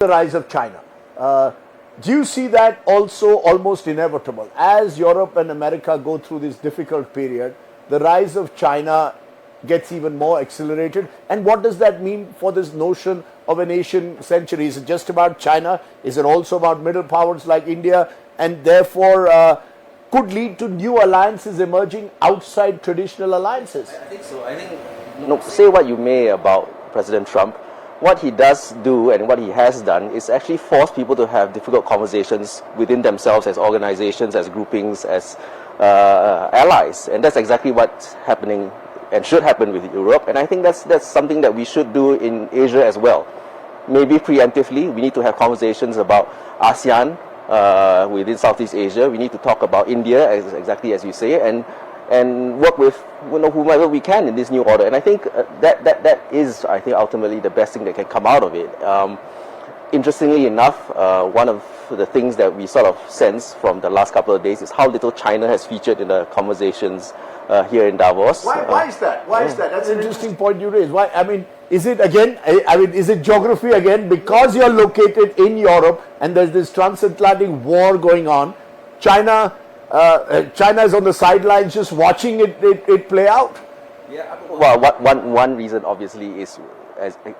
The rise of China. Do you see that also almost inevitable? As Europe and America go through this difficult period, the rise of China gets even more accelerated. And what does that mean for this notion of an Asian century? Is it just about China? Is it also about middle powers like India? And therefore could lead to new alliances emerging outside traditional alliances? I think so. I think, say what you may about President Trump, what he does do and what he has done is actually force people to have difficult conversations within themselves as organizations, as groupings, as allies. And that's exactly what's happening and should happen with Europe. And I think that's something that we should do in Asia as well. Maybe preemptively, we need to have conversations about ASEAN within Southeast Asia. We need to talk about India, exactly as you say, and work with whomever we can in this new order. And I think that is, I think, ultimately the best thing that can come out of it. Interestingly enough, one of the things that we sort of sense from the last couple of days is how little China has featured in the conversations here in Davos. Why is that? Why is that? That's an interesting point you raised. Why? I mean, is it again? I mean, is it geography again? Because you're located in Europe and there's this transatlantic war going on, China is on the sidelines just watching it play out. Yeah. Well, one reason obviously is,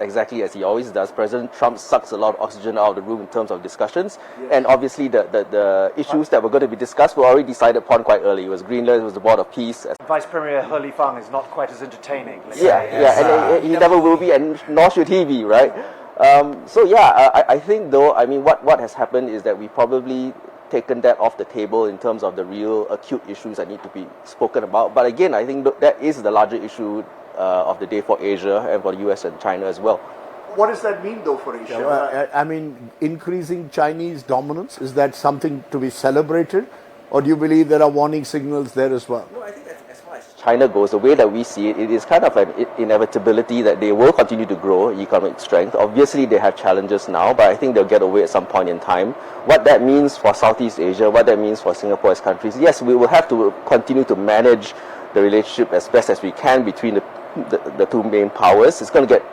exactly as he always does, President Trump sucks a lot of oxygen out of the room in terms of discussions. Yes. And obviously the issues that were going to be discussed were already decided upon quite early. It was Greenland, it was the Board of Peace. Vice Premier He Lifang is not quite as entertaining. And he never will be, and nor should he be, right? I think though, I mean, what has happened is that we probably taken that off the table in terms of the real acute issues that need to be spoken about. But again, I think that is the larger issue of the day for Asia and for the US and China as well. What does that mean though for Asia? Well, I mean, increasing Chinese dominance, is that something to be celebrated? Or do you believe there are warning signals there as well? No, I think as far as China goes, the way that we see it, it is kind of an inevitability that they will continue to grow economic strength. Obviously, they have challenges now, but I think they'll get away at some point in time. What that means for Southeast Asia, what that means for Singapore as countries, yes, we will have to continue to manage the relationship as best as we can between the two main powers. It's going to get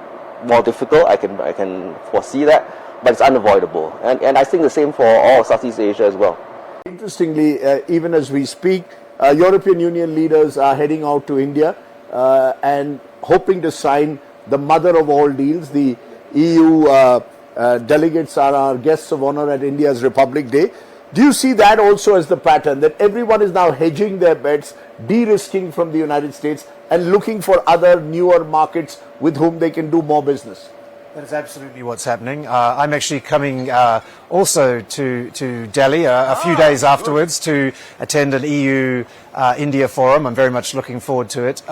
more difficult, I can foresee that, but it's unavoidable. And I think the same for all Southeast Asia as well. Interestingly, even as we speak, European Union leaders are heading out to India and hoping to sign the mother of all deals. The EU delegates are our guests of honor at India's Republic Day. Do you see that also as the pattern, that everyone is now hedging their bets, de-risking from the United States and looking for other newer markets with whom they can do more business? That is absolutely what's happening. I'm actually coming also to Delhi a few days afterwards to attend an EU-India forum. I'm very much looking forward to it.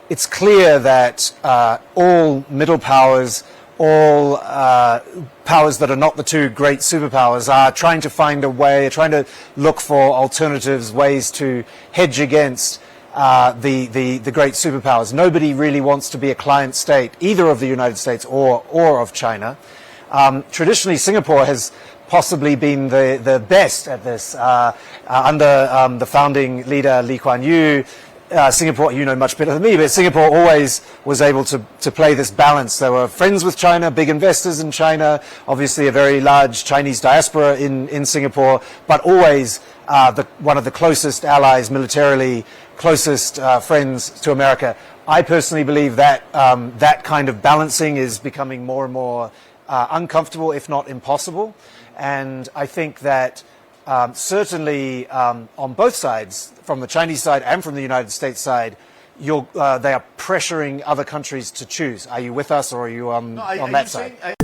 It's clear that all middle powers, all powers that are not the two great superpowers are trying to find a way, trying to look for alternatives, ways to hedge against the great superpowers. Nobody really wants to be a client state, either of the United States or of China. Traditionally, Singapore has possibly been the best at this. Under the founding leader, Lee Kuan Yew, Singapore, you know much better than me, but Singapore always was able to play this balance. They were friends with China, big investors in China, obviously a very large Chinese diaspora in Singapore, but always one of the closest allies militarily, closest friends to America. I personally believe that that kind of balancing is becoming more and more uncomfortable, if not impossible. And I think that certainly on both sides, from the Chinese side and from the United States side, they are pressuring other countries to choose. Are you with us or are you on that side?